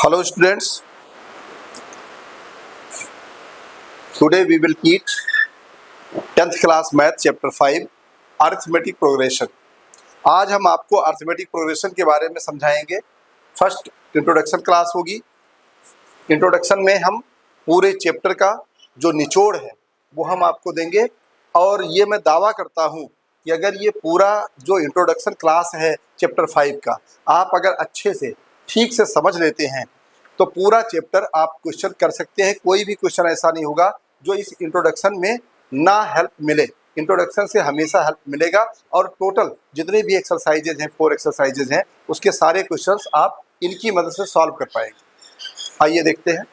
Hello students, today we will teach 10th class math chapter 5 arithmetic progression। आज हम आपको arithmetic progression के बारे में समझाएंगे। फर्स्ट इंट्रोडक्शन क्लास होगी। इंट्रोडक्शन में हम पूरे चैप्टर का जो निचोड़ है वो हम आपको देंगे और ये मैं दावा करता हूँ कि अगर ये पूरा जो इंट्रोडक्शन क्लास है चैप्टर 5 का आप अगर अच्छे से ठीक से समझ लेते हैं तो पूरा चैप्टर आप क्वेश्चन कर सकते हैं। कोई भी क्वेश्चन ऐसा नहीं होगा जो इस इंट्रोडक्शन में ना हेल्प मिले। इंट्रोडक्शन से हमेशा हेल्प मिलेगा और टोटल जितने भी एक्सरसाइजेज हैं 4 एक्सरसाइजेज हैं उसके सारे क्वेश्चंस आप इनकी मदद से सॉल्व कर पाएंगे। आइए देखते हैं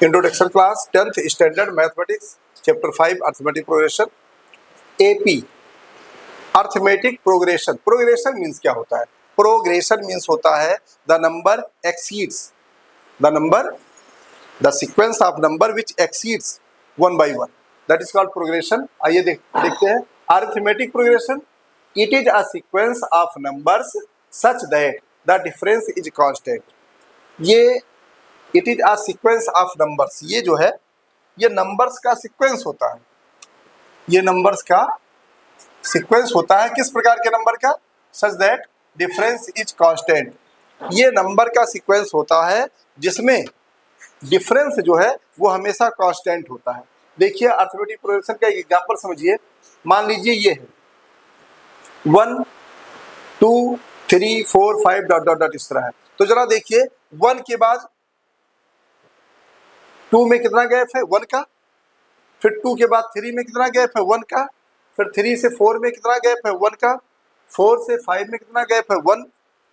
introduction class 10th standard mathematics chapter 5 arithmetic progression. AP arithmetic progression. Progression means क्या होता है? प्रोग्रेशन मीन्स होता है the number exceeds the sequence of number which exceeds 1 by 1, that is called progression. आइए देखते हैं arithmetic progression. It is a sequence of numbers such that the difference is constant. ये it is a sequence of numbers, ये जो है ये numbers का sequence होता है। ये नंबर्स का सीक्वेंस होता है। किस प्रकार के नंबर का? Such that difference is constant. ये नंबर का सीक्वेंस होता है जिसमें डिफरेंस जो है वो हमेशा कांस्टेंट होता है। देखिए अरिथमेटिक प्रोग्रेशन का एक एग्जांपल समझिए। मान लीजिए ये है 1 2 3 4 5 डॉट डॉट डॉट इस तरह है। तो जरा देखिए 1 के बाद 2 में कितना गैप है? 1 का। फिर 2 के बाद 3 में कितना गैप है? 1 का। फिर 3 से 4 में कितना गैप है? 1 का। 4 से 5 में कितना गैप है? 1।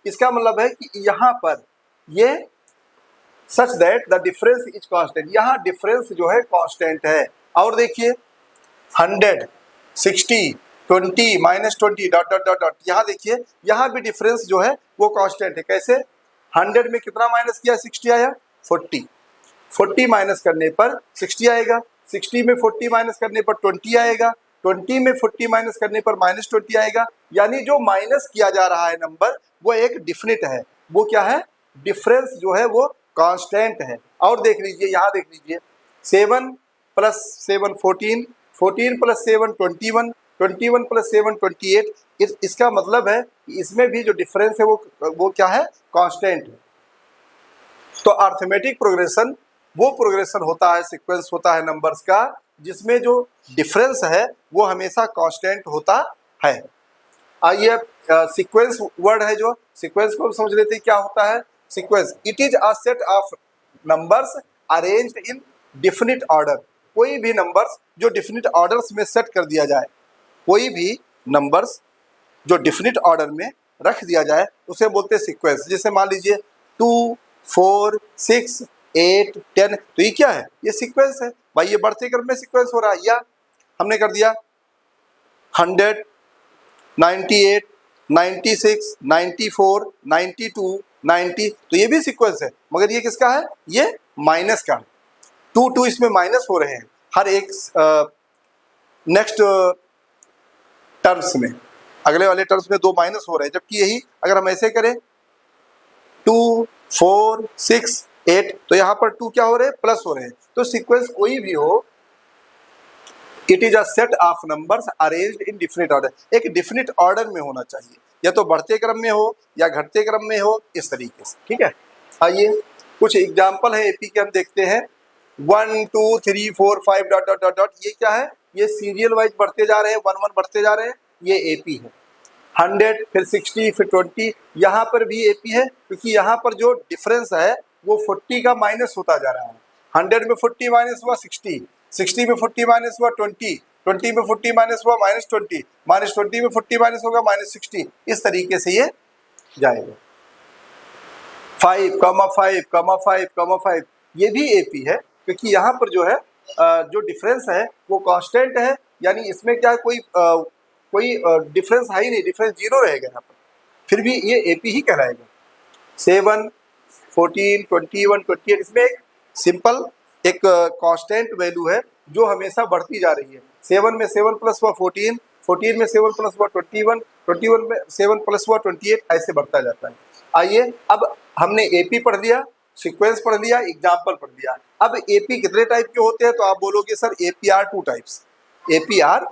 इसका मतलब है कि यहाँ पर ये सच that the difference is constant, यहाँ डिफरेंस जो है कांस्टेंट है। और देखिए 100 60 20 -20 डॉट डॉट डॉट डॉट, यहाँ देखिए यहाँ भी डिफरेंस जो है वो कांस्टेंट है। कैसे? 100 में कितना माइनस किया? 60 आया। 40 माइनस करने पर 60 आएगा। 60 में 40 माइनस करने पर 20 आएगा। 20 में 40 माइनस करने पर -20 आएगा। यानी जो माइनस किया जा रहा है नंबर वो एक डिफिनिट है। वो क्या है? डिफरेंस जो है वो कांस्टेंट है। और देख लीजिए यहाँ देख लीजिए 7 + 7 14, 14 + 7 21, 21 + 7 28। इसका मतलब है कि इसमें भी जो डिफरेंस है वो क्या है? कांस्टेंट है। तो अरिथमेटिक प्रोग्रेशन वो प्रोग्रेशन होता है, सीक्वेंस होता है नंबर्स का जिसमें जो डिफरेंस है वो हमेशा कांस्टेंट होता है। आइए सीक्वेंस वर्ड है जो सीक्वेंस को समझ लेते हैं। क्या होता है sequence? It is a set of numbers arranged in definite order. कोई भी नंबर्स जो डिफिनिट ऑर्डर्स में सेट कर दिया जाए, कोई भी नंबर्स जो डिफिनिट ऑर्डर में रख दिया जाए उसे बोलते हैं सीक्वेंस। जैसे मान लीजिए 2 4 6 8 10, तो ये क्या है? ये सीक्वेंस है भाई। ये बढ़ते क्रम में सीक्वेंस हो रहा है। या हमने कर दिया 100 98 96 94 92 90, तो ये भी सीक्वेंस है। मगर ये किसका है? ये माइनस का। 2 इसमें माइनस हो रहे हैं हर एक नेक्स्ट टर्म्स में, अगले वाले टर्म्स में 2 माइनस हो रहे हैं। जबकि यही अगर हम ऐसे करें 2 4 6 8, तो यहाँ पर 2 क्या हो रहे हैं? प्लस हो रहे हैं। तो सीक्वेंस कोई भी हो, it is a set of numbers arranged in definite order. एक डिफिनिट ऑर्डर में होना चाहिए, या तो बढ़ते क्रम में हो या घटते क्रम में हो, इस तरीके से। ठीक है। आइए कुछ एग्जाम्पल है एपी के हम देखते हैं। 1 2 3 4 5 डॉट डॉट डॉट डॉट, ये क्या है? ये सीरियल वाइज बढ़ते जा रहे हैं, 1 1 बढ़ते जा रहे हैं। ये एपी है। 100 फिर 60 फिर 20, यहाँ पर भी एपी है क्योंकि यहाँ पर जो डिफरेंस है वो 40 का माइनस होता जा रहा है। 100 में 40 माइनस हुआ 60, 60 में 40 माइनस हुआ 20, 20 में 40 माइनस हुआ -20, -20 में 40 माइनस होगा -60। इस तरीके से ये जाएगा। 5 5 5, ये भी एपी है क्योंकि यहाँ पर जो है जो डिफरेंस है वो कांस्टेंट है। यानी इसमें क्या है? कोई डिफरेंस है ही नहीं, डिफरेंस 0 रहेगा यहाँ पर, फिर भी ये एपी ही कहलाएगा। 7 14 21 28, इसमें एक सिंपल एक कांस्टेंट वैल्यू है जो हमेशा बढ़ती जा रही है। 7 में 7 प्लस हुआ 14, 14 में 7 प्लस हुआ 21, 21 में 7 प्लस हुआ 28, ऐसे बढ़ता जाता है। आइए अब हमने एपी पढ़ लिया, सीक्वेंस पढ़ लिया, एग्जाम्पल पढ़ लिया। अब एपी कितने टाइप के होते हैं, तो आप बोलोगे sir AP are two types. AP are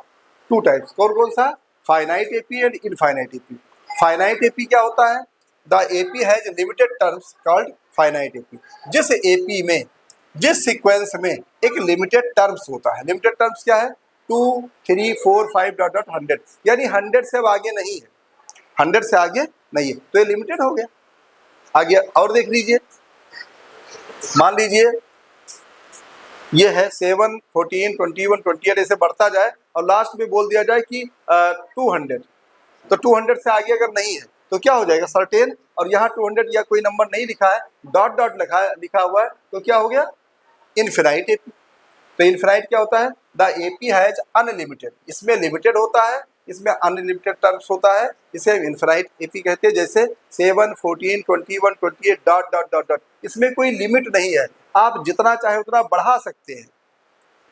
two types, कौन कौन सा? Finite AP and infinite AP. Finite AP क्या होता है? The AP has limited terms called finite AP. जिस एपी में, जिस सीक्वेंस में एक लिमिटेड टर्म्स होता है, लिमिटेड टर्म्स क्या है? 2 3 4 5 डॉट डॉट 100, यानी 100 से अब आगे नहीं है, 100 से आगे नहीं है, तो ये लिमिटेड हो गया। आगे और देख लीजिए, मान लीजिए ये है 7 14 21 28 ऐसे बढ़ता जाए और लास्ट में बोल दिया जाए कि 200, तो 200 से आगे अगर नहीं है तो क्या हो जाएगा? सर्टेन। और यहाँ 200 या कोई नंबर नहीं लिखा है, डॉट डॉट लिखा हुआ है, तो क्या हो गया? Infinite AP. तो इनफिनाइट क्या होता है? द एपी हैज अनलिमिटेड, इसमें लिमिटेड होता है, इसमें अनलिमिटेड टर्म्स होता है, इसे इनफिनाइट एपी कहते हैं। जैसे 7 14 21 28 डॉट डॉट डॉट डॉट, इसमें कोई लिमिट नहीं है, आप जितना चाहे उतना बढ़ा सकते हैं।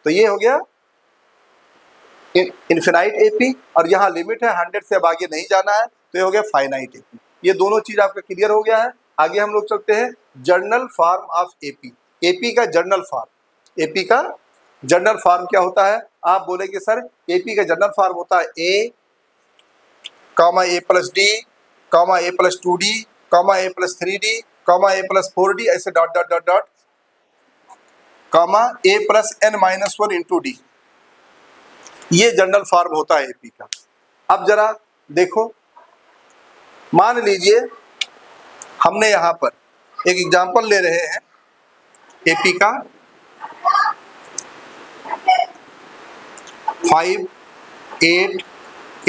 तो ये हो गया इनफिनाइट एपी, और यहाँ लिमिट है, 100 से अब आगे नहीं जाना है, तो ये हो गया फाइनाइट एपी। ये दोनों चीज आपका क्लियर हो गया है। आगे हम लोग चलते हैं general form of AP. AP का जर्नल फॉर्म, एपी का जर्नल फॉर्म क्या होता है? आप बोलेंगे सर एपी का जर्नल फॉर्म होता है a comma a plus d comma a plus 2d comma a plus 3d comma a plus 4d, ऐसे dot dot dot dot comma a plus n minus 1 into D. ये general form होता है AP का। अब जरा देखो, मान लीजिए हमने यहाँ पर एक एग्जांपल ले रहे हैं एपी का 5 8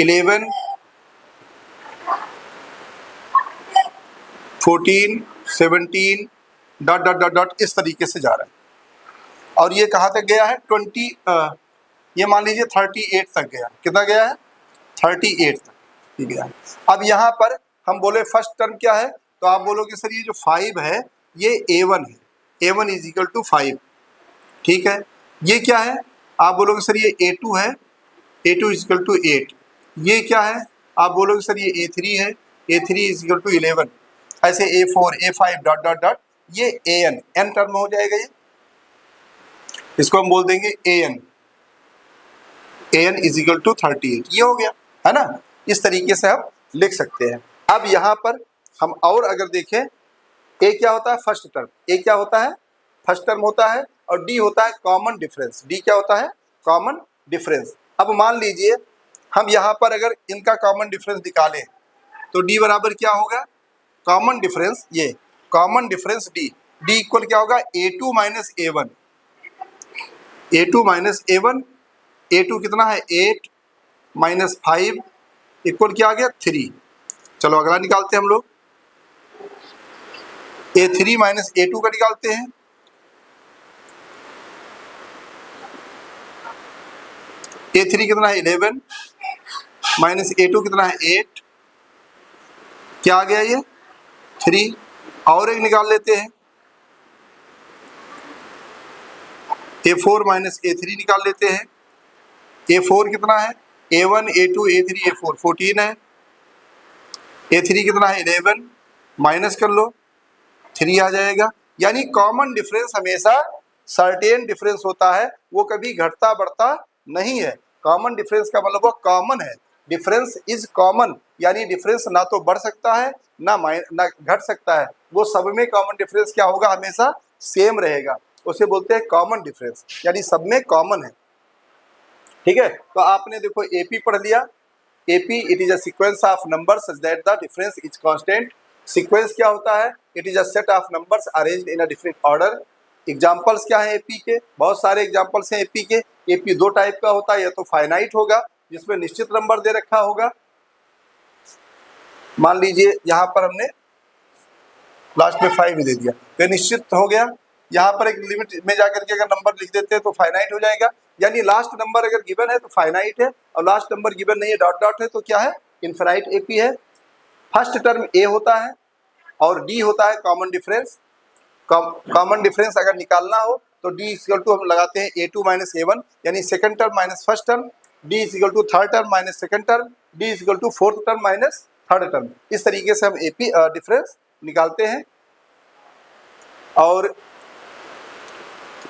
11 14 17 डॉट डॉट डॉट डॉट इस तरीके से जा रहा है, और ये कहाँ तक गया है? 20 ये मान लीजिए 38 तक गया। कितना गया है? 38 तक ही गया। अब यहाँ पर हम बोले फर्स्ट टर्म क्या है, तो आप बोलोगे सर ये जो 5 है ये a1 है, a1 इज इक्वल टू 5, ठीक है। ये क्या है? आप बोलोगे सर ये a2 है, a2 इज इक्वल टू 8। ये क्या है? आप बोलोगे सर ये a3 है, a3 इज इक्वल टू 11। ऐसे a4 a5 dot dot dot, ये an टर्म हो जाएगा। ये इसको हम बोल देंगे an इज इक्वल टू 38। ये हो गया, है ना। इस तरीके से हम लिख सकते हैं। अब यहाँ पर हम और अगर देखें, ए क्या होता है? First term. ए क्या होता है? फर्स्ट टर्म होता है। और डी होता है कॉमन डिफरेंस। डी क्या होता है? Common difference. अब मान लीजिए हम यहाँ पर अगर इनका कॉमन डिफरेंस निकालें तो डी बराबर क्या होगा? कॉमन डिफरेंस, ये common difference D, D equal क्या होगा? a2 minus a1, a2 minus a1। a2 कितना है? 8 माइनस 5 इक्वल क्या आ गया? 3। चलो अगला निकालते हैं हम लोग, a3 माइनस a2 का निकालते हैं। a3 कितना है? 11 माइनस a2 कितना है? 8। क्या आ गया? ये 3। और एक निकाल लेते हैं, a4 माइनस a3 निकाल लेते हैं। a4 कितना है? a1 a2 a3 a4 14 है। a3 कितना है? 11 माइनस कर लो, 3 आ जाएगा। यानी कॉमन डिफरेंस हमेशा सर्टेन डिफरेंस होता है, वो कभी घटता बढ़ता नहीं है। कॉमन डिफरेंस का मतलब वो कॉमन है। डिफरेंस इज कॉमन, यानी डिफरेंस ना तो बढ़ सकता है ना घट सकता है, वो सब में कॉमन डिफरेंस क्या होगा? हमेशा सेम रहेगा। उसे बोलते हैं कॉमन डिफरेंस, यानी सब में कॉमन है, ठीक है। तो आपने देखो एपी पढ़ लिया। AP it is a sequence of numbers such that the difference is constant. Sequence क्या होता है? It is a set of numbers arranged in a different order. Examples क्या है एपी के? बहुत सारे एग्जांपल्स हैं एपी के। एपी दो टाइप का होता है, या तो फाइनाइट होगा जिसमें निश्चित नंबर दे रखा होगा। मान लीजिए यहाँ पर हमने लास्ट में 5 दे दिया, तो निश्चित हो गया। यहाँ पर एक लिमिट में जाकर के अगर नंबर लिख देते हैं तो फाइनाइट हो जाएगा। यानी लास्ट नंबर अगर गिवन है तो फाइनाइट है, और लास्ट नंबर गिवन नहीं है डॉट डॉट है तो क्या है? इनफिनाइट एपी है। फर्स्ट टर्म ए होता है और डी होता है कॉमन डिफरेंस। कॉमन डिफरेंस अगर निकालना हो तो डी इक्वल टू हम लगाते हैं a2 माइनस a1, यानी second term minus first term. D equal to third term minus second term. D equal to fourth term minus third term. इस तरीके से हम एपी डिफरेंस निकालते हैं। और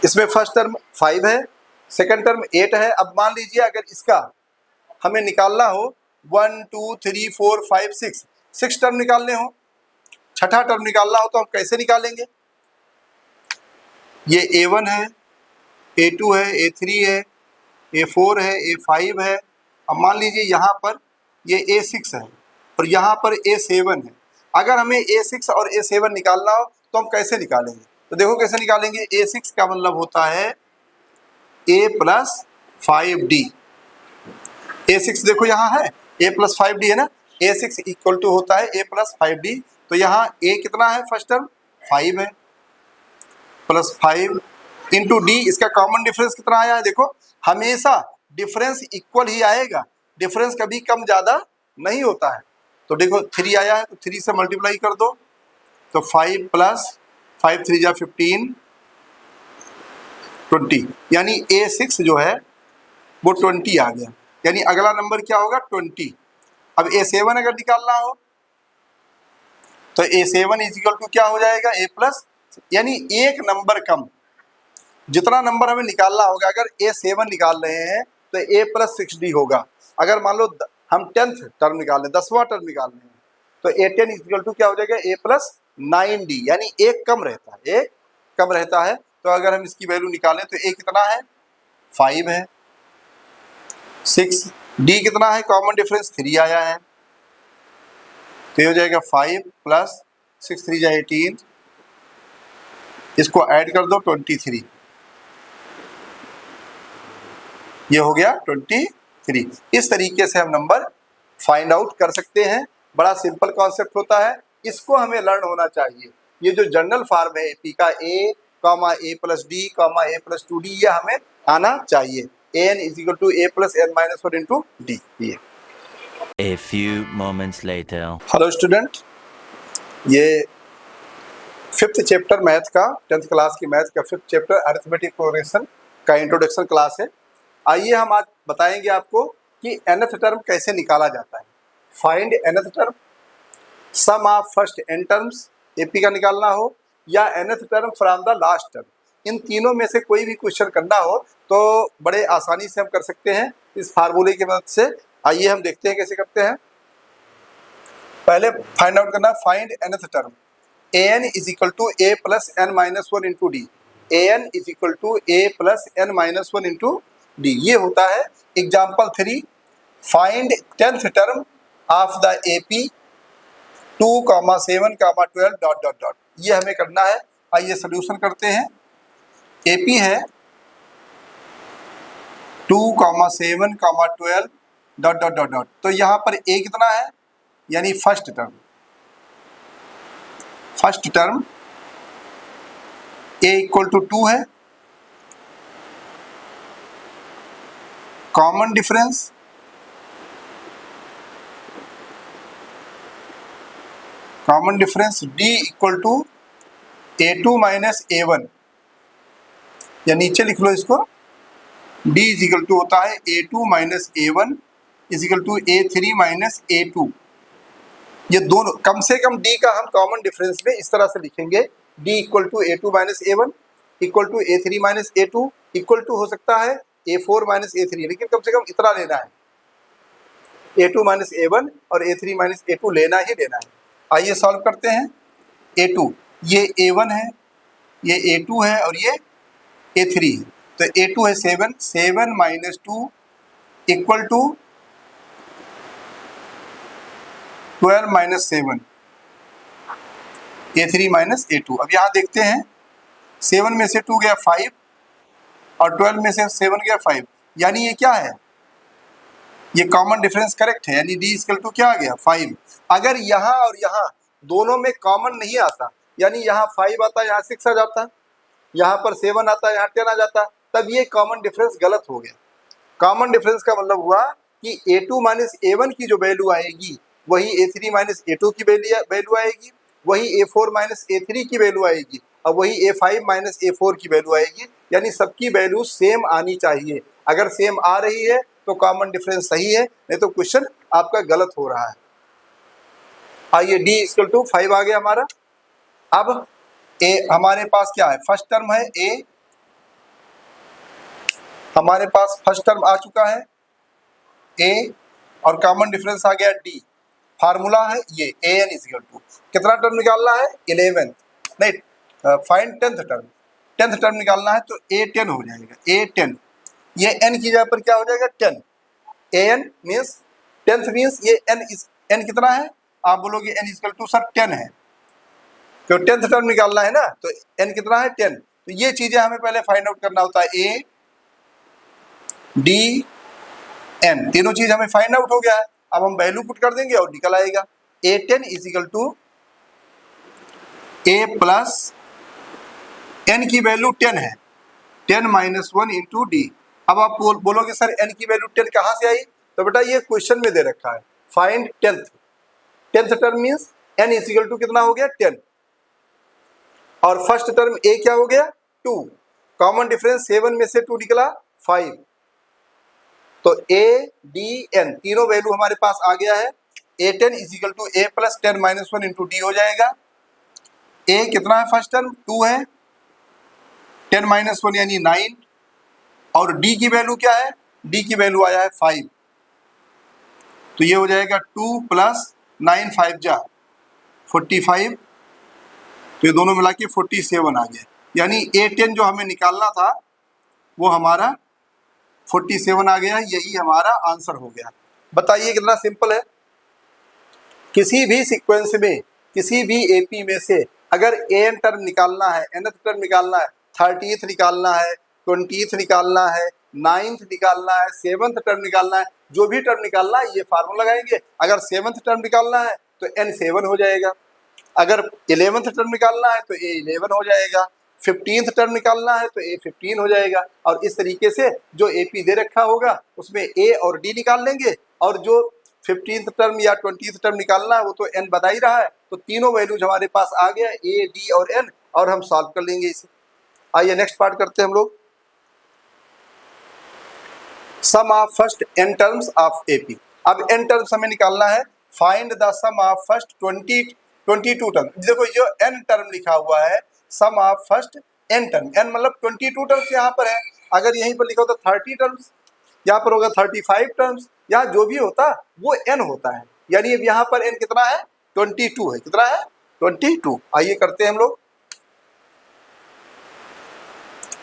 इसमें फर्स्ट टर्म 5 है, सेकंड टर्म 8 है। अब मान लीजिए अगर इसका हमें निकालना हो 1 2 3 4 5 6 टर्म निकालने हो, छठा टर्म निकालना हो, तो हम कैसे निकालेंगे? ये A1 है, A2 है, A3 है, A4 है, A5 है। अब मान लीजिए यहाँ पर ये A6 है और यहाँ पर A7 है। अगर हमें A6 और A7 निकालना हो तो हम कैसे निकालेंगे? तो देखो कैसे निकालेंगे। A6 का मतलब होता है A प्लस 5D। A6 देखो यहाँ है, A प्लस 5D है ना। A6 इक्वल टू होता है A प्लस 5D। तो यहाँ A कितना है? फर्स्ट टर्म 5 है, प्लस 5 इंटू D। इसका कॉमन डिफरेंस कितना आया है? देखो हमेशा डिफरेंस इक्वल ही आएगा, डिफरेंस कभी कम ज़्यादा नहीं होता है। तो देखो 3 आया है तो 3 से मल्टीप्लाई कर दो, तो 5 प्लस 5 3 जा 15 20, यानी A6 जो है वो 20 आ गया। यानी अगला नंबर क्या होगा? 20। अब A7 अगर निकालना हो तो A7 इज इक्वल टू क्या हो जाएगा? A प्लस, यानी एक नंबर कम। जितना नंबर हमें निकालना होगा, अगर A7 निकाल रहे हैं तो A प्लस 6D होगा। अगर मान लो हम 10th टर्म निकाल रहे हैं, 10वां टर्म निकाल रहे हैं, तो A10 इज इक्वल टू क्या हो जाएगा? A प्लस 9D, यानी एक कम रहता है, एक कम रहता है। तो अगर हम इसकी वैल्यू निकालें तो A कितना है? 5 है, 6, D कितना है? कॉमन डिफरेंस 3 आया है, तो ये हो जाएगा 5 प्लस 6 3 जा 18, इसको ऐड कर दो 23, ये हो गया 23। इस तरीके से हम नंबर फाइंड आउट कर सकते हैं। बड़ा सिंपल कॉन्सेप्ट होता है, इसको हमें लर्न होना चाहिए। ये जो जनरल फॉर्म है एपी का A plus D A plus 2D, ये हमें आना चाहिए। an is equal to A plus n minus 1 into D. ये A few moments later. Hello student, ये 5th चैप्टर मैथ का, 10th क्लास की मैथ का 5th चैप्टर अरिथमेटिक प्रोग्रेशन का इंट्रोडक्शन क्लास है। आइए हम आज बताएंगे आपको कि nth टर्म कैसे निकाला जाता है। Find nth term, sum of first n terms AP का निकालना हो, या nth term from the last term, इन तीनों में से कोई भी क्वेश्चन करना हो तो बड़े आसानी से हम कर सकते हैं इस फार्मूले की मदद से। आइए हम देखते हैं कैसे करते हैं। पहले फाइंड आउट करना, find nth term. an is equal to A plus n minus 1 into D. an is equal to A plus n minus 1 into D, ये होता है। Example 3, find 10th term of the AP 2, 7, 12 dot dot dot, ये हमें करना है। आइए solution करते हैं। AP है 2, 7, 12 डॉट डॉट डॉट डॉट, तो यहाँ पर A कितना है? यानी first term, first term A equal to 2 है, common difference D equal to A2 minus A1, या नीचे लिख लो इसको, D इज इक्वल टू होता है A2 minus A1 is equal to A3 minus A2। ये दोनों कम से कम D का हम कॉमन डिफरेंस में इस तरह से लिखेंगे, D equal to A2 minus A1 equal to A3 minus A2 equal to हो सकता है A4 माइनस A3, लेकिन कम से कम इतना लेना है, A2 माइनस A1 और A3 माइनस A2 लेना ही लेना है। आइए सॉल्व करते हैं। A2, ये A1 है, ये A2 है और ये A3 है। तो A2 है 7, 7 minus 2 equal to 12 minus 7, A3 minus A2। अब यहाँ देखते हैं, 7 में से 2 गया 5 और 12 में से 7 गया 5, यानी ये क्या है? ये कॉमन डिफरेंस करेक्ट है, यानी D इक्वल टू क्या आ गया? 5। अगर यहाँ और यहाँ दोनों में कॉमन नहीं आता, यानी यहाँ 5 आता, यहाँ 6 आ जाता, यहाँ पर 7 आता, यहाँ 10 आ जाता, तब ये कॉमन डिफरेंस गलत हो गया। कॉमन डिफरेंस का मतलब हुआ कि A2 माइनस A1 की जो वैल्यू आएगी वही A3 माइनस A2 की वैल्यू आएगी, वही A4 माइनस A3 की वैल्यू आएगी, और वही A5 माइनस A4 की वैल्यू आएगी। यानी सबकी वैल्यू सेम आनी चाहिए। अगर सेम आ रही है तो कॉमन डिफरेंस सही है, नहीं तो क्वेश्चन आपका गलत हो रहा है। आइए D इक्वल टू 5 आ गया हमारा। अब ए हमारे पास क्या है, फर्स्ट टर्म है ए, हमारे पास फर्स्ट टर्म आ चुका है ए और कॉमन डिफरेंस आ गया डी। फार्मूला है ये ए एन इजिकल टू, कितना टर्म निकालना है 11th, नहीं find 10th term, 10th term निकालना है तो ए 10 हो जाएगा, ए 10, ये एन की जगह पर क्या हो जाएगा 10, A N means 10th means ये एन कितना है, आप बोलोगे एन इजिकल टू सर 10 है, तो 10th टर्म निकालना है ना, तो एन कितना है 10, तो ये चीजें हमें पहले फाइंड आउट करना होता है, ए डी एन तीनों चीज हमें फाइंड आउट हो गया है। अब हम वैल्यू पुट कर देंगे और निकल आएगा A 10 equal to A plus N की वैल्यू 10 है, 10 माइनस 1 इंटू डी। अब आप बोलोगे सर एन की वैल्यू 10 कहाँ से आई, तो बेटा ये क्वेश्चन में दे रखा है, find 10th term means N equal to कितना हो गया 10, और फर्स्ट टर्म ए क्या हो गया 2, कॉमन डिफरेंस 7 में से 2 निकला 5, तो ए डी एन तीनों वैल्यू हमारे पास आ गया है, A 10 equal to A plus 10 minus 1 into D हो जाएगा। ए कितना है फर्स्ट टर्म 2 है, 10 माइनस 1 यानी 9, और डी की वैल्यू क्या है, डी की वैल्यू आया है 5, तो ये हो जाएगा 2 प्लस 9 5 जा 45, तो ये दोनों मिला के 47 आ गया, यानी ए 10 जो हमें निकालना था वो हमारा 47 आ गया, यही हमारा आंसर हो गया। बताइए कितना सिंपल है, किसी भी सीक्वेंस में किसी भी एपी में से अगर एन टर्म निकालना है, nth टर्म निकालना है, 30th निकालना है, 20th निकालना है, 9th निकालना है, 7th टर्म निकालना है, जो भी टर्म निकालना है ये फार्मूला लगाएंगे। अगर 7th टर्म निकालना है तो n 7 हो जाएगा, अगर 11th टर्म निकालना है तो a 11 हो जाएगा, 15th टर्म निकालना है तो a 15 हो जाएगा, और इस तरीके से जो एपी दे रखा होगा उसमें a और d निकाल लेंगे, और जो 15th टर्म या 20th टर्म निकालना है वो तो n बता ही रहा है, तो तीनों वैल्यूज हमारे पास आ गया a d और n, और हम सॉल्व कर लेंगे इसे। आइए नेक्स्ट पार्ट करते हैं हम लोग, sum of first n terms of AP. अब n टर्म्स हमें निकालना है, find the sum of first 22 term. देखो जो n टर्म लिखा हुआ है sum of first n term, n मतलब 22 टर्म्स यहाँ पर है, अगर यहीं पर लिखा होता 30 टर्म्स, यहाँ पर होगा 35 टर्म्स, यहाँ जो भी होता वो n होता है, यानी अब यहाँ पर n कितना है 22 है, कितना है 22। आइए करते हैं हम लोग,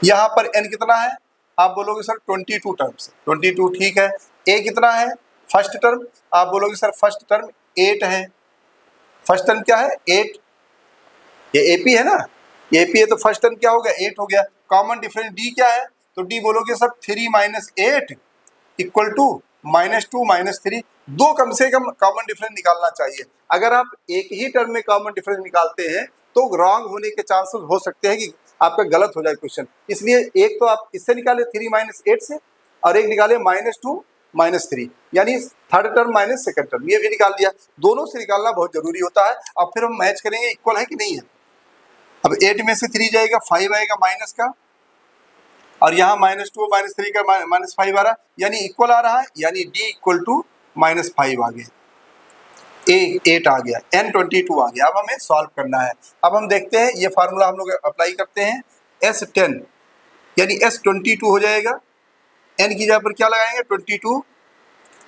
यहाँ पर n कितना है, आप बोलोगे सर 22 टर्म्स, 22 ठीक है। a कितना है फर्स्ट टर्म, आप बोलोगे सर फर्स्ट टर्म 8 है, फर्स्ट टर्म क्या है 8, ये एपी है ना, ये एपी है तो फर्स्ट टर्म क्या हो गया 8 हो गया। कॉमन डिफरेंस डी क्या है, तो डी बोलोगे सर 3 माइनस 8 इक्वल टू -2 -3, दो कम से कम कॉमन डिफरेंस निकालना चाहिए। अगर आप एक ही टर्म में कॉमन डिफरेंस निकालते हैं तो रॉन्ग होने के चांसेस हो सकते हैं कि आपका गलत हो जाए क्वेश्चन, इसलिए एक तो आप इससे निकाले 3 माइनस 8 से, और एक निकाले -2 -3, यानी third term minus second term, ये भी निकाल दिया। दोनों से निकालना बहुत जरूरी होता है, अब फिर हम मैच करेंगे इक्वल है कि नहीं है। अब 8 में से 3 जाएगा 5 आएगा माइनस का, और यहाँ -2 -3 का -5 आ रहा, यानी इक्वल आ रहा है, यानी d इक्वल टू -5 आ गया, a 8 आ गया, n 22 आ गया। अब हमें सॉल्व करना है। अब हम देखते हैं ये फार्मूला हम लोग अप्लाई करते हैं, S10 यानी S22 हो जाएगा, n की जगह पर क्या लगाएंगे 22,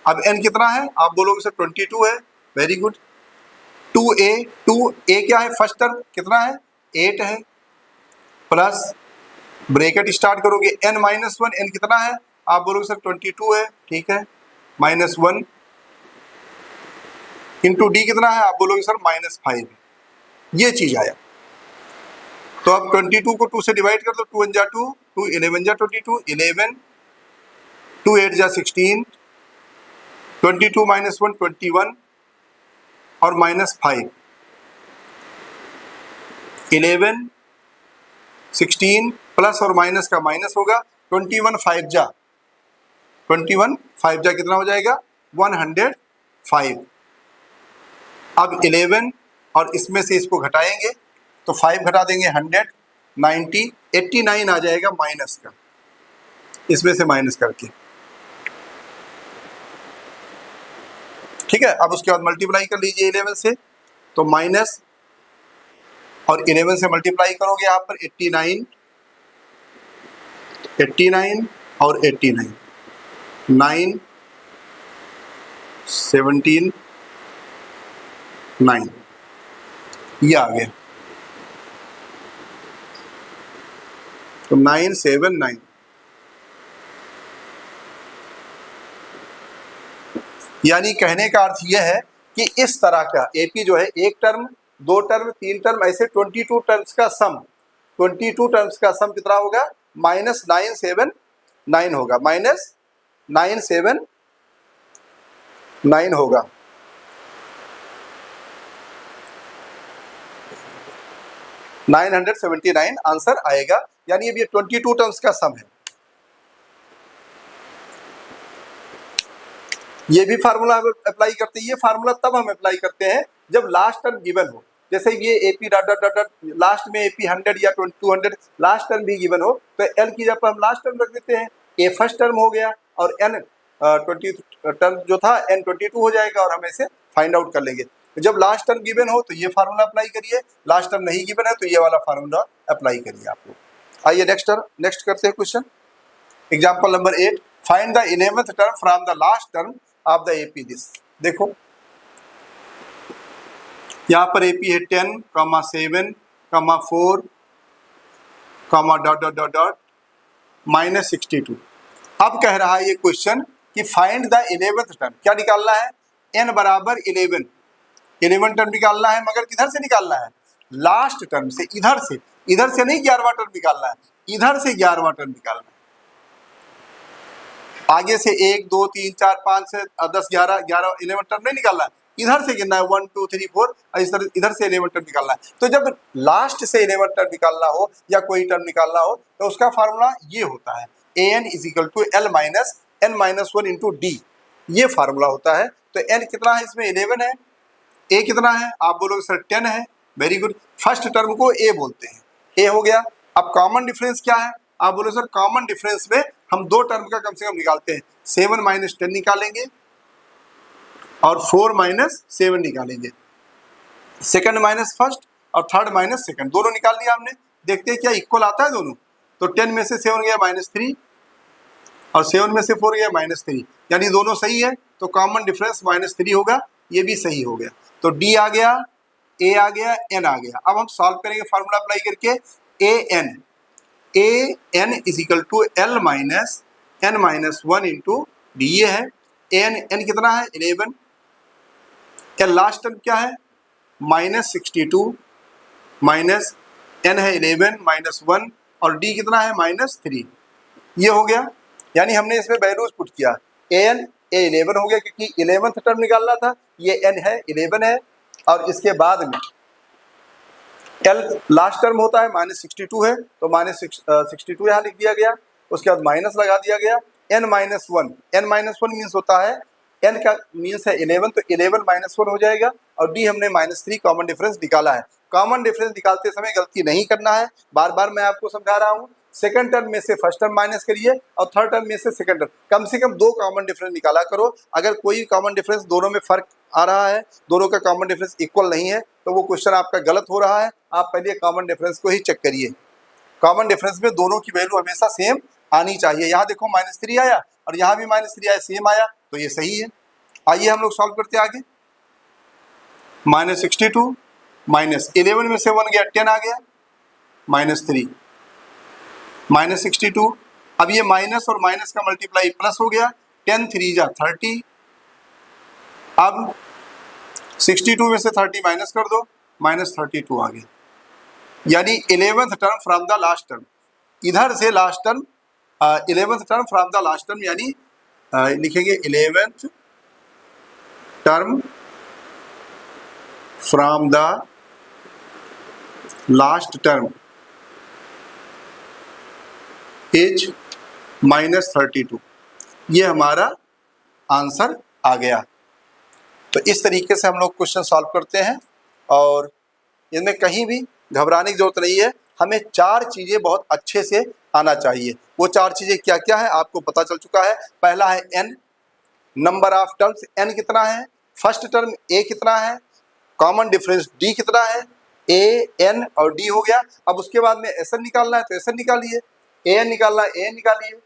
अब n कितना है आप बोलोगे सर 22 है, वेरी गुड। 2a क्या है फर्स्ट टर्म कितना है 8 है, प्लस ब्रैकेट स्टार्ट करोगे n माइनस 1, n कितना है आप बोलोगे सर 22 है, ठीक है, -1 इंटू डी कितना है आप बोलोगे सर -5, ये चीज आया। तो अब 22 को 2 से डिवाइड कर दो, 2 1 जा 2, 2 11 जा 22, 11 2 8 जा 16, 22 माइनस 1 21, और -5, 11 16 प्लस और माइनस का माइनस होगा, 21 5 जा कितना हो जाएगा 105। अब 11 और इसमें से इसको घटाएंगे तो 5 घटा देंगे 100, 90, 89 आ जाएगा माइनस का, इसमें से माइनस करके, ठीक है। अब उसके बाद मल्टीप्लाई कर लीजिए 11 से, तो और 11 से मल्टीप्लाई करोगे यहाँ पर 89 और 89, 9 17 9, ये आ गया। तो 979, यानी कहने का अर्थ यह है कि इस तरह का एपी जो है एक टर्म, दो टर्म, तीन टर्म, ऐसे 22 टर्म्स का सम, 22 टर्म्स का सम कितना होगा? -979 होगा, -979 होगा। $979 आंसर आएगा, यानी अब ये 22 टर्म्स का सम है। ये भी फार्मूला हम अप्लाई करते हैं। ये फार्मूला तब हम अप्लाई करते हैं जब लास्ट टर्म गिवन हो, जैसे ये AP dot dot dot last में एपी 100 या 200 लास्ट टर्म भी गिवन हो, तो एल की जगह पर हम लास्ट टर्म रख देते हैं। ए फर्स्ट टर्म हो गया और एन 20 टर्म जो था एन 22 हो जाएगा और हम इसे फाइंड आउट कर लेंगे। जब लास्ट टर्म गिवन हो तो ये फार्मूला अप्लाई करिए, लास्ट टर्म नहीं गिवन है तो ये वाला फार्मूला अप्लाई करिए आप लोग। आइए नेक्स्ट करते हैं question. Example number 8, find the 11th term from the last term of the AP this. देखो यहाँ पर एपी है 10, 7, 4, डॉट डॉट डॉट डॉट -62। अब कह रहा है ये क्वेश्चन कि फाइंड द 11th टर्म, क्या निकालना है? n बराबर 11 टर्म निकालना है, मगर किधर से निकालना है? लास्ट टर्म से, इधर से नहीं 11वां टर्म निकालना है, इधर से 11वां टर्म निकालना है। आगे से 1 2 3 4 5 से 10 11 11 टर्म नहीं निकालना है, इधर से गिनना है 1 2 3 4, इस तरह इधर से 11 टर्म निकालना है। तो जब लास्ट से 11 टर्म निकालना हो या कोई टर्म निकालना हो तो उसका फार्मूला ये होता है an = l - n - 1 × d, ये फार्मूला होता है। तो n कितना है इसमें? 11 है। a कितना है? आप बोलोगे सर 10 है। वेरी गुड, फर्स्ट टर्म को a बोलते हैं, a हो गया। अब कॉमन डिफरेंस क्या है? आप बोलो सर कॉमन डिफरेंस में हम दो टर्म का कम से कम निकालते हैं, 7 - 10 निकालेंगे और 4 - 7 निकालेंगे, सेकंड माइनस फर्स्ट और थर्ड माइनस सेकंड, दोनों निकाल लिया हमने। देखते हैं क्या इक्वल आता है दोनों। तो 10 में से 7 गया -3 और 7 में से 4 गया -3, यानी दोनों सही है। तो कॉमन डिफरेंस -3 होगा, ये भी सही हो गया। तो d आ गया, a आ गया, n आ गया। अब हम सॉल्व करेंगे फार्मूला अप्लाई करके। an = l - n - 1 × d, ये है n कितना है? 11। क्या लास्ट टर्म क्या है? -62 माइनस n है 11 -1 और d कितना है? -3। ये हो गया, यानी हमने इसमें वैल्यूज पुट किया। an a 11 हो गया क्योंकि 11th टर्म निकालना था, ये n है 11 है, और इसके बाद में l लास्ट टर्म होता है -62 है, तो -62 यहाँ लिख दिया गया, उसके बाद माइनस लगा दिया गया। n - 1 मीन्स होता है, n का मीन्स है 11, तो 11 - 1 हो जाएगा, और d हमने -3 कॉमन डिफरेंस निकाला है। कॉमन डिफरेंस निकालते समय गलती नहीं करना है, बार बार मैं आपको समझा रहा हूँ। सेकंड टर्म में से फर्स्ट टर्म माइनस करिए और थर्ड टर्म में से सेकंड टर्म, कम से कम 2 कॉमन डिफरेंस निकाला करो। अगर कोई कॉमन डिफरेंस दोनों में फर्क आ रहा है, दोनों का कॉमन डिफरेंस इक्वल नहीं है, तो वो क्वेश्चन आपका गलत हो रहा है। आप पहले कॉमन डिफरेंस को ही चेक करिए। कॉमन डिफरेंस में दोनों की वैल्यू हमेशा सेम आनी चाहिए। यहाँ देखो -3 आया और यहाँ भी -3 आया, सेम आया, तो ये सही है। आइए हम लोग सॉल्व करते हैं आगे। -62 -11 में से 1 गया, 10 आ गया, -3 -62। अब ये माइनस और माइनस का मल्टीप्लाई प्लस हो गया, 10 3 जा 30। अब 62 में से 30 माइनस कर दो, -32 आ गया, यानी 11th term from the last term. इधर से last term 11th term from the last term, यानी लिखेंगे 11th term from the last term is -32। ये हमारा आंसर आ गया। तो इस तरीके से हम लोग क्वेश्चन सॉल्व करते हैं, और इनमें कहीं भी घबराने की जरूरत नहीं है। हमें 4 चीज़ें बहुत अच्छे से आना चाहिए। वो 4 चीज़ें क्या क्या है आपको पता चल चुका है। पहला है n, number of terms n कितना है, फर्स्ट टर्म a कितना है, कॉमन डिफरेंस d कितना है, ए एन और डी हो गया। अब उसके बाद में एस एन निकालना है तो एस एन निकालिए, ए एन निकालना है ए एन निकालिए,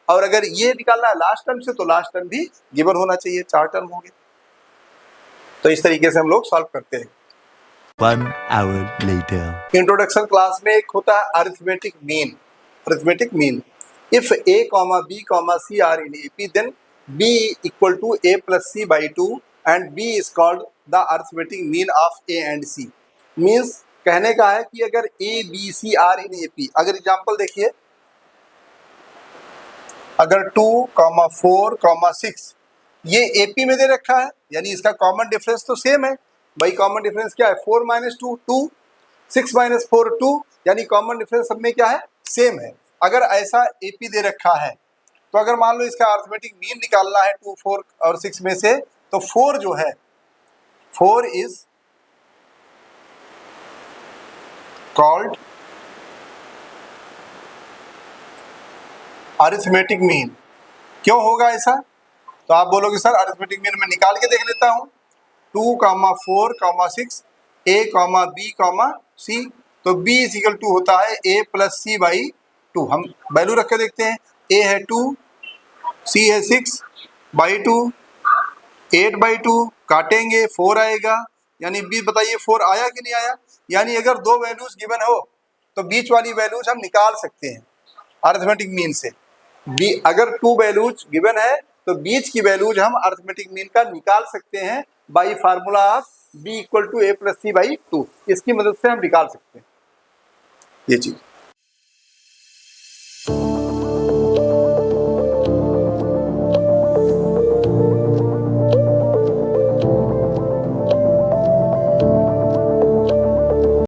और अगर ये निकालना है लास्ट टर्म से तो लास्ट टर्म भी गिवन होना चाहिए। 4 टर्म हो गए। तो इस तरीके से हम लोग सॉल्व करते हैं। 1 hour later. इंट्रोडक्शन क्लास में एक होता है arithmetic mean. Arithmetic mean, if a comma b comma c are in AP then b equal to a plus c by 2 and b is called the arithmetic mean of a and c। Means कहने का है कि अगर a b c are in AP, अगर example देखिए, अगर 2, 4, 6 ये AP में दे रखा है, यानी इसका कॉमन डिफरेंस तो सेम है। भाई कॉमन डिफरेंस क्या है? 4 - 2 2, 6 - 4 2, यानी कॉमन डिफरेंस सब में क्या है? सेम है। अगर ऐसा AP दे रखा है तो अगर मान लो इसका अरिथमेटिक मीन निकालना है 2, 4 और 6 में से, तो 4 जो है 4 इज कॉल्ड अरिथमेटिक मीन। क्यों होगा ऐसा? तो आप बोलोगे सर अरिथमेटिक मीन मैं निकाल के देख लेता हूं। 2, 4, 6 a, b, c, तो b = होता है a + c by 2। हम वैल्यू रख के देखते हैं। a है 2, c है 6 by 2, 8 by 2 काटेंगे 4 आएगा, यानी b बताइए 4 आया कि नहीं आया? यानी अगर 2 वैल्यूज गिवन हो तो बीच वाली वैल्यूज हम निकाल सकते हैं अरिथमेटिक मीन से। अगर 2 वैल्यूज गिवन है तो बीच की वैल्यूज हम अरिथमेटिक मीन का निकाल सकते हैं by formula of b = a + c by 2। इसकी मदद से हम निकाल सकते हैं ये चीज।